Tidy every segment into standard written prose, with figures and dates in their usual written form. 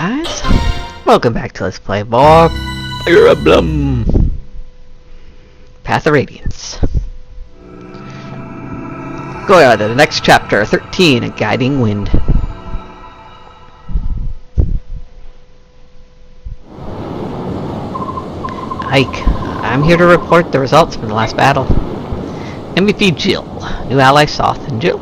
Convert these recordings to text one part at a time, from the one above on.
guys, welcome back to Let's Play more Fire Emblem Path of Radiance. Going on to the next chapter, 13, A Guiding Wind. Ike, I'm here to report the results from the last battle. MVP Jill, new ally Soth and Jill.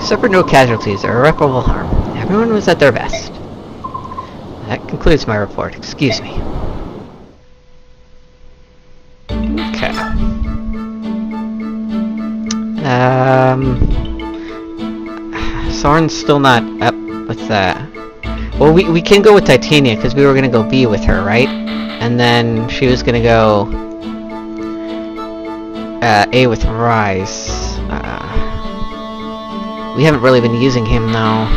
Suffered no casualties or irreparable harm. Everyone was at their best. That concludes my report. Excuse me. Okay. Soren's still not up with that. Well, we can go with Titania because we were gonna go B with her, right? And then she was gonna go A with Rise. We haven't really been using him though.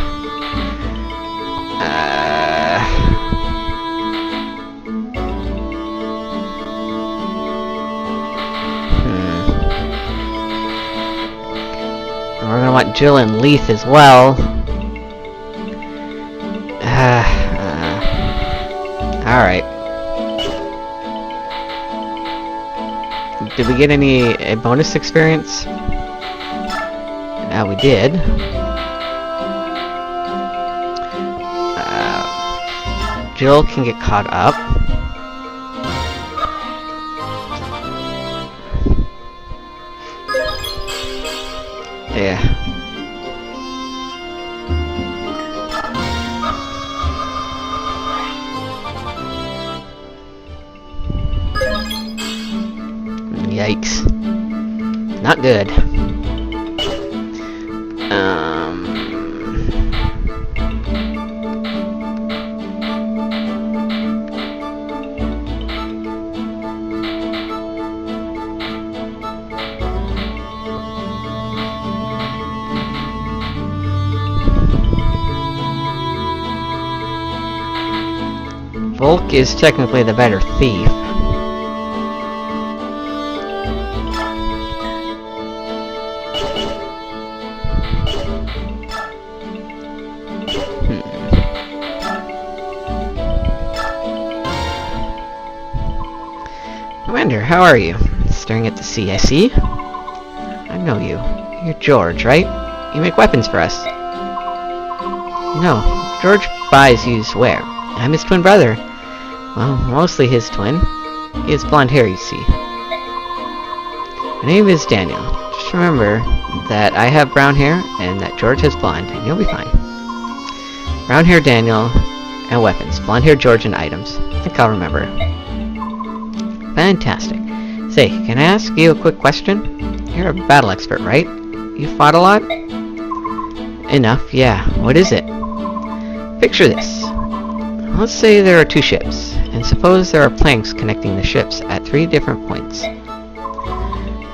And we're gonna want Jill and Leith as well. Alright. Did we get any bonus experience? We did. Jill can get caught up. Yeah. Yikes. Not good. Volk is technically the better thief. Commander, how are you? Staring at the sea, I see. I know you. You're George, right? You make weapons for us. No, George buys used ware. I'm his twin brother. Well, mostly his twin. He has blonde hair, you see. My name is Daniel. Just remember that I have brown hair and that George has blonde, and you'll be fine. Brown hair Daniel and weapons. Blonde hair George and items. I think I'll remember. Fantastic. Say, can I ask you a quick question? You're a battle expert, right? You fought a lot? Enough, yeah. What is it? Picture this. Let's say there are two ships, and suppose there are planks connecting the ships at 3 different points.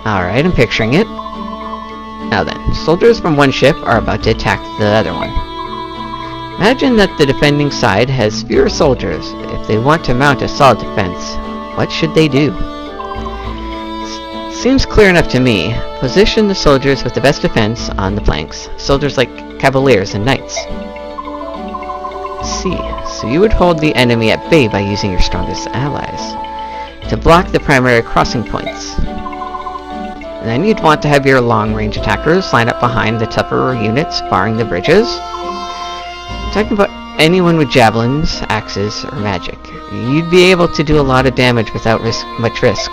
Alright, I'm picturing it. Now then, soldiers from one ship are about to attack the other one. Imagine that the defending side has fewer soldiers. If they want to mount a solid defense, what should they do? Seems clear enough to me. Position the soldiers with the best defense on the planks. Soldiers like cavaliers and knights. See, so you would hold the enemy at bay by using your strongest allies to block the primary crossing points. And then you'd want to have your long-range attackers line up behind the tougher units barring the bridges. I'm talking about anyone with javelins, axes, or magic. You'd be able to do a lot of damage without much risk.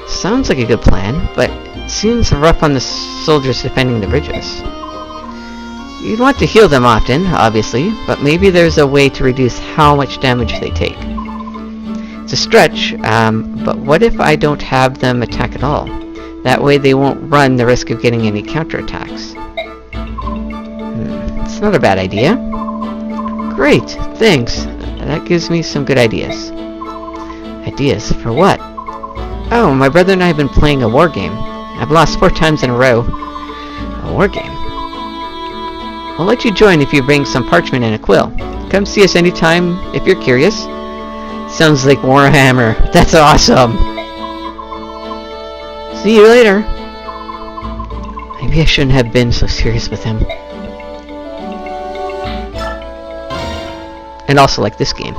Sounds like a good plan, but it seems rough on the soldiers defending the bridges. You'd want to heal them often, obviously, but maybe there's a way to reduce how much damage they take. It's a stretch, but what if I don't have them attack at all? That way they won't run the risk of getting any counterattacks. It's not a bad idea. Great, thanks. That gives me some good ideas. Ideas? For what? Oh, my brother and I have been playing a war game. I've lost 4 times in a row. A war game? I'll let you join if you bring some parchment and a quill. Come see us anytime if you're curious. Sounds like Warhammer. That's awesome! See you later! Maybe I shouldn't have been so serious with him. And also like this game.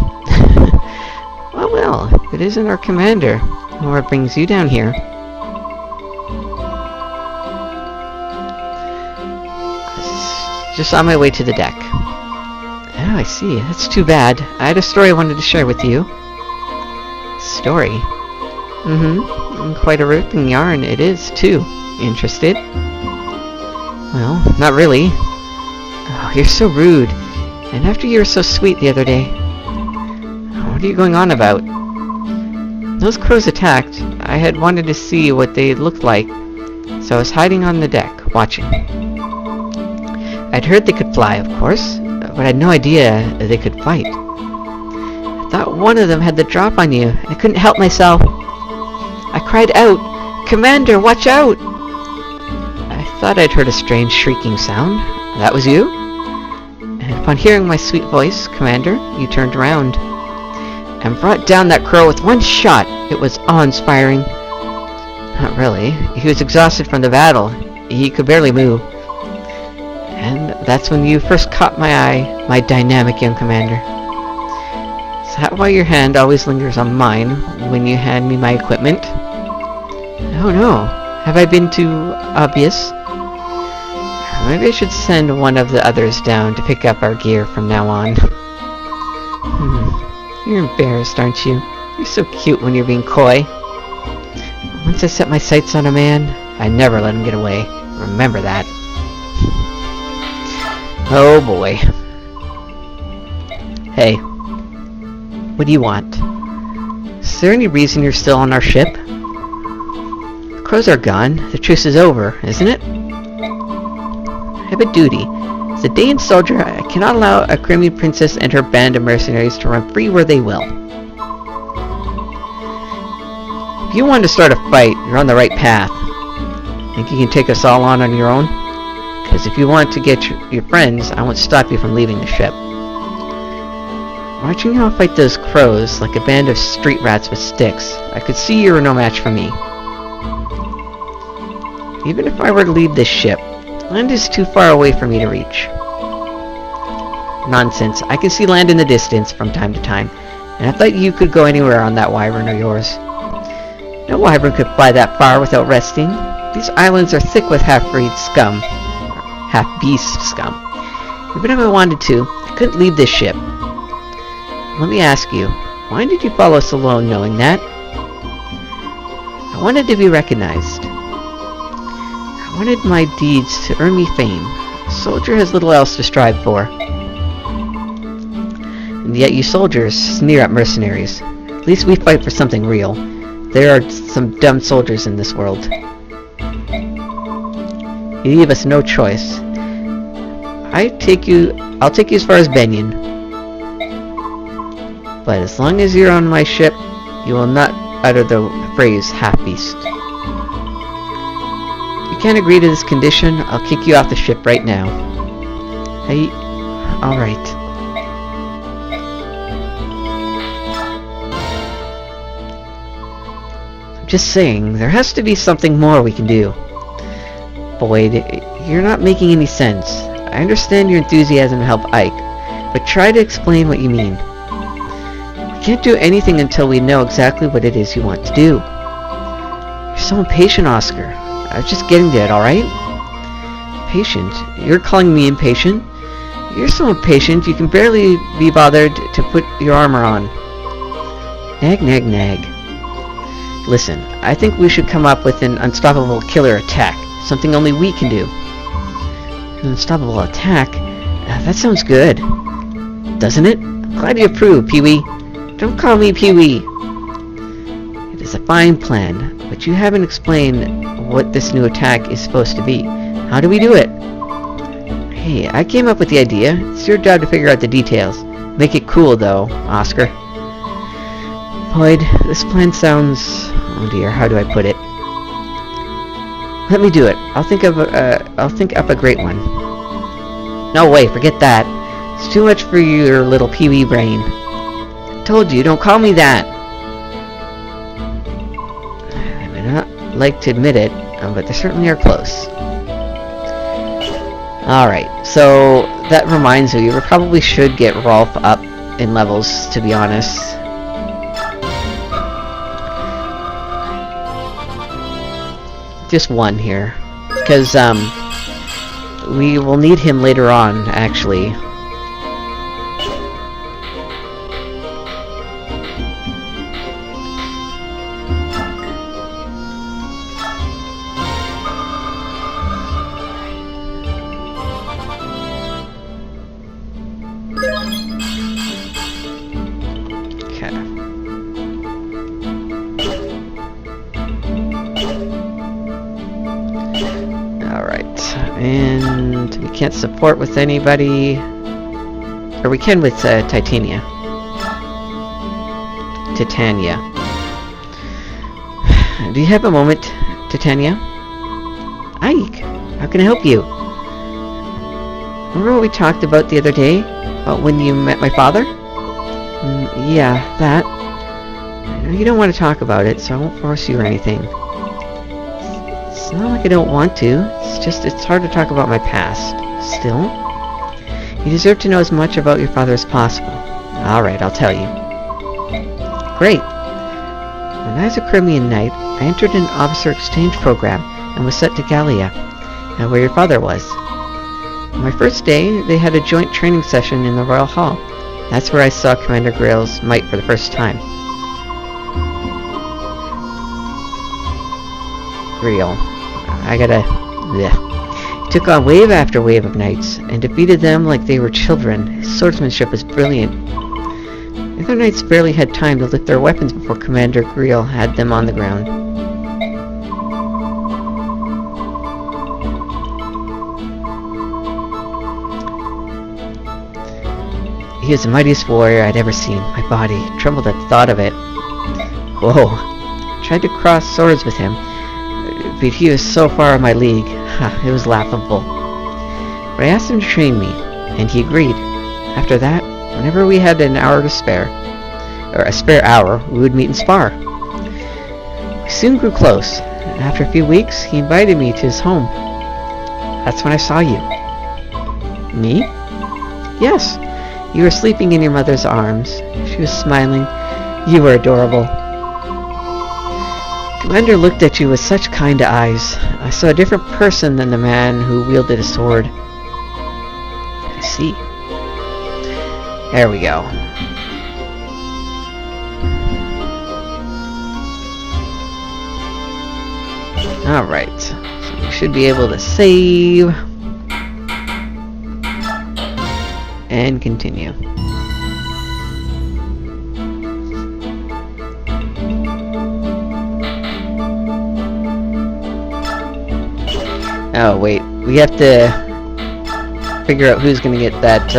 Well, if it isn't our commander, what brings you down here? Just on my way to the deck. Oh, I see. That's too bad. I had a story I wanted to share with you. Story? Quite a ripping yarn it is, too. Interested? Well, not really. Oh, you're so rude. And after you were so sweet the other day. What are you going on about? Those crows attacked. I had wanted to see what they looked like, so I was hiding on the deck, watching. I'd heard they could fly, of course, but I had no idea they could fight. I thought one of them had the drop on you. I couldn't help myself. I cried out, "Commander, watch out!" I thought I'd heard a strange shrieking sound. That was you? And upon hearing my sweet voice, Commander, you turned around and brought down that crow with one shot. It was awe-inspiring. Not really. He was exhausted from the battle. He could barely move. And that's when you first caught my eye, my dynamic young commander. Is that why your hand always lingers on mine when you hand me my equipment? Oh no. Have I been too obvious? Maybe I should send one of the others down to pick up our gear from now on. You're embarrassed, aren't you? You're so cute when you're being coy. Once I set my sights on a man, I never let him get away. Remember that. Oh boy. Hey. What do you want? Is there any reason you're still on our ship? The crows are gone. The truce is over, isn't it? I have a duty. As a Daean soldier, I cannot allow a Crimean princess and her band of mercenaries to run free where they will. If you want to start a fight, you're on the right path. Think you can take us all on your own? Because if you want to get your friends, I won't stop you from leaving the ship. Watching you all fight those crows like a band of street rats with sticks, I could see you were no match for me. Even if I were to leave this ship, land is too far away for me to reach. Nonsense. I can see land in the distance from time to time, and I thought you could go anywhere on that wyvern of yours. No wyvern could fly that far without resting. These islands are thick with half-breed scum. Half-beast scum. Even if I wanted to, I couldn't leave this ship. Let me ask you, why did you follow us alone knowing that? I wanted to be recognized. I wanted my deeds to earn me fame. A soldier has little else to strive for. And yet you soldiers sneer at mercenaries. At least we fight for something real. There are some dumb soldiers in this world. You leave us no choice. I'll take you as far as Benyon. But as long as you're on my ship, you will not utter the phrase half-beast. If you can't agree to this condition, I'll kick you off the ship right now. Hey, alright. I'm just saying, there has to be something more we can do. Boyd, you're not making any sense. I understand your enthusiasm to help Ike, but try to explain what you mean. We can't do anything until we know exactly what it is you want to do. You're so impatient, Oscar. I was just getting to it, alright? Patient? You're calling me impatient? You're so impatient you can barely be bothered to put your armor on. Nag, nag, nag. Listen, I think we should come up with an unstoppable killer attack. Something only we can do. An unstoppable attack? That sounds good. Doesn't it? I'm glad you approve, Pee-wee. Don't call me Pee-wee. It is a fine plan, but you haven't explained what this new attack is supposed to be. How do we do it? Hey, I came up with the idea. It's your job to figure out the details. Make it cool, though, Oscar. Boyd, this plan sounds... Oh dear, how do I put it? Let me do it. I'll think up a great one. No way, forget that. It's too much for your little pee-wee brain. I told you, don't call me that. I may not like to admit it, but they certainly are close. Alright, so that reminds me, we probably should get Rolf up in levels, to be honest. Just one here. Because, we will need him later on, actually. And we can't support with anybody, or we can with Titania. Do you have a moment, Titania? Ike, how can I help you? Remember what we talked about the other day? About when you met my father? Yeah, that. You don't want to talk about it, so I won't force you or anything. It's not like I don't want to. It's just, it's hard to talk about my past. Still, you deserve to know as much about your father as possible. Alright, I'll tell you. Great. When I was a Crimean Knight, I entered an officer exchange program and was sent to Gallia, where your father was. On my first day, they had a joint training session in the Royal Hall. That's where I saw Commander Grail's might for the first time. Grail. I gotta... Bleh. He took on wave after wave of knights, and defeated them like they were children. His swordsmanship was brilliant. The other knights barely had time to lift their weapons before Commander Grail had them on the ground. He was the mightiest warrior I'd ever seen. My body trembled at the thought of it. Whoa. I tried to cross swords with him, but he was so far in my league. It was laughable. But I asked him to train me, and he agreed. After that, whenever we had an hour to spare, or a spare hour, we would meet and spar. We soon grew close, and after a few weeks, he invited me to his home. That's when I saw you. Me? Yes. You were sleeping in your mother's arms. She was smiling. You were adorable. Commander looked at you with such kind eyes. I saw a different person than the man who wielded a sword. I see. There we go. Alright. So we should be able to save. And continue. Oh wait, we have to figure out who's gonna get that,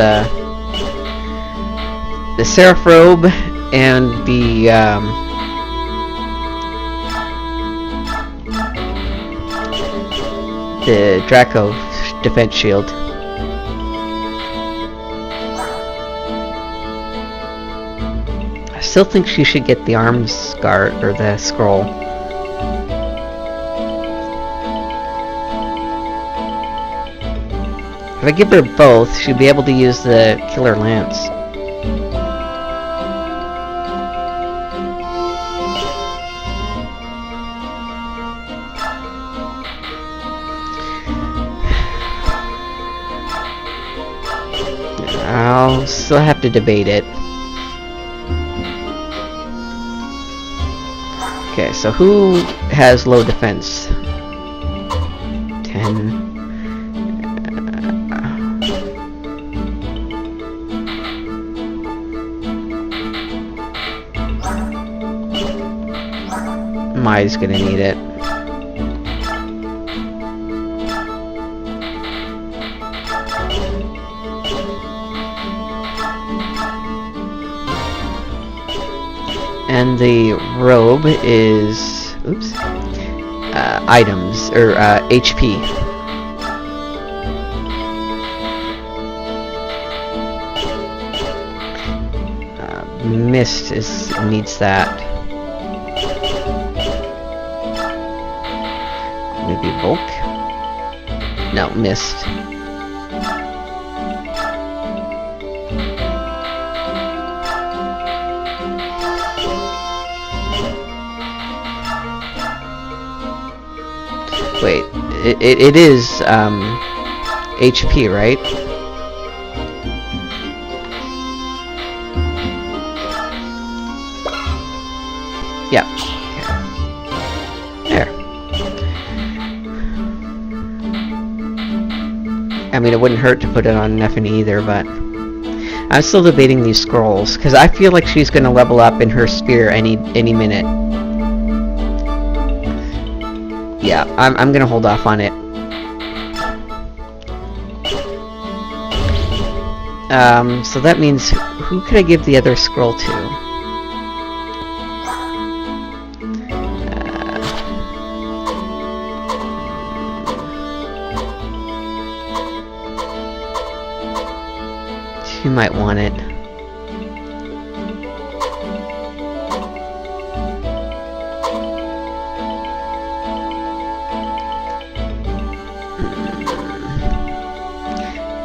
the Seraph Robe and the Draco Defense Shield. I still think she should get the arms guard, or the scroll. If I give her both, she'll be able to use the Killer Lance. I'll still have to debate it. Okay, so who has low defense? 10. Mai's gonna need it. And the robe is, oops, items, or HP. Mist needs that. Maybe bulk? No, mist. it is HP, right? Yep. Okay. There. I mean, it wouldn't hurt to put it on Neffany either, but I'm still debating these scrolls because I feel like she's gonna level up in her spear any minute. Yeah, I'm gonna hold off on it. So that means who could I give the other scroll to? Who might want it?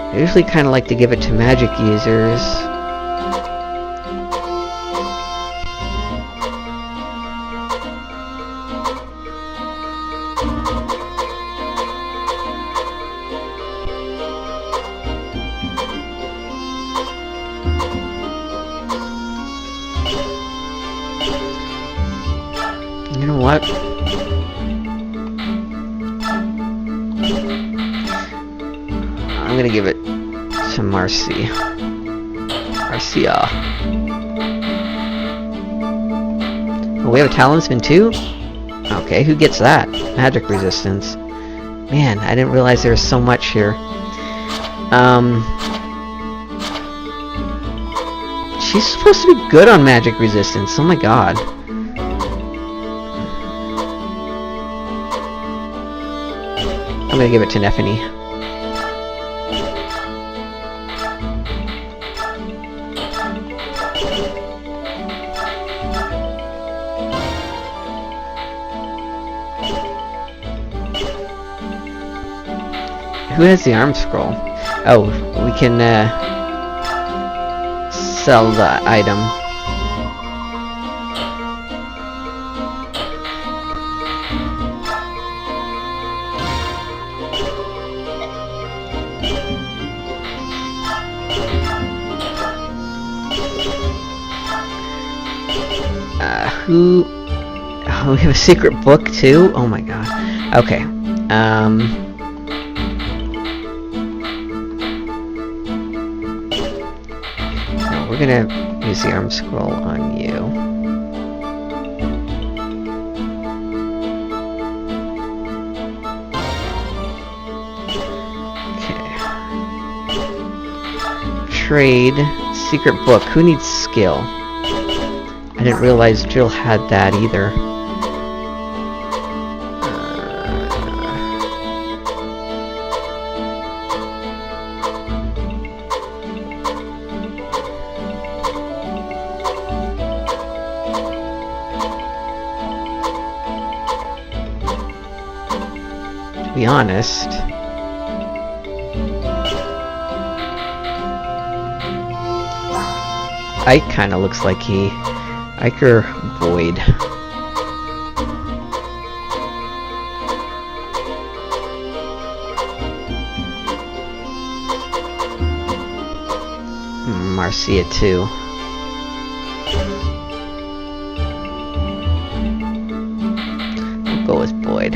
I usually kind of like to give it to magic users. You know what? I'm gonna give it to Marcia. Oh, we have a talisman too? Okay, who gets that? Magic resistance. Man, I didn't realize there was so much here. She's supposed to be good on magic resistance. Oh my god. I'm gonna give it to Neffany. Who has the arm scroll? Oh, we can sell the item. Who? Oh, we have a secret book too? Oh my god. Okay. No, we're gonna use the arm scroll on you. Okay. Trade. Secret book. Who needs skill? I didn't realize Jill had that either. To be honest, Ike kinda looks like he... Iker Void. Marcia too. We'll go with Boyd.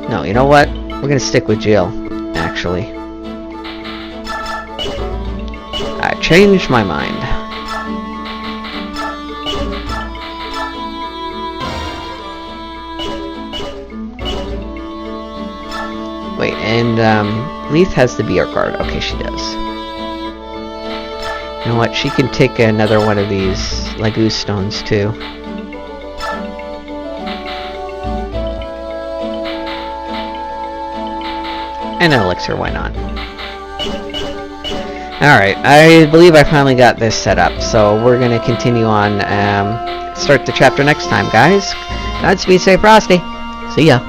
No, you know what? We're gonna stick with Jill, actually. I changed my mind. Wait, and Leith has the BR card. Okay, she does. You know what? She can take another one of these Lagoo stones too. And an elixir, why not? Alright, I believe I finally got this set up, so we're gonna continue on, start the chapter next time, guys. Godspeed, stay frosty. See ya.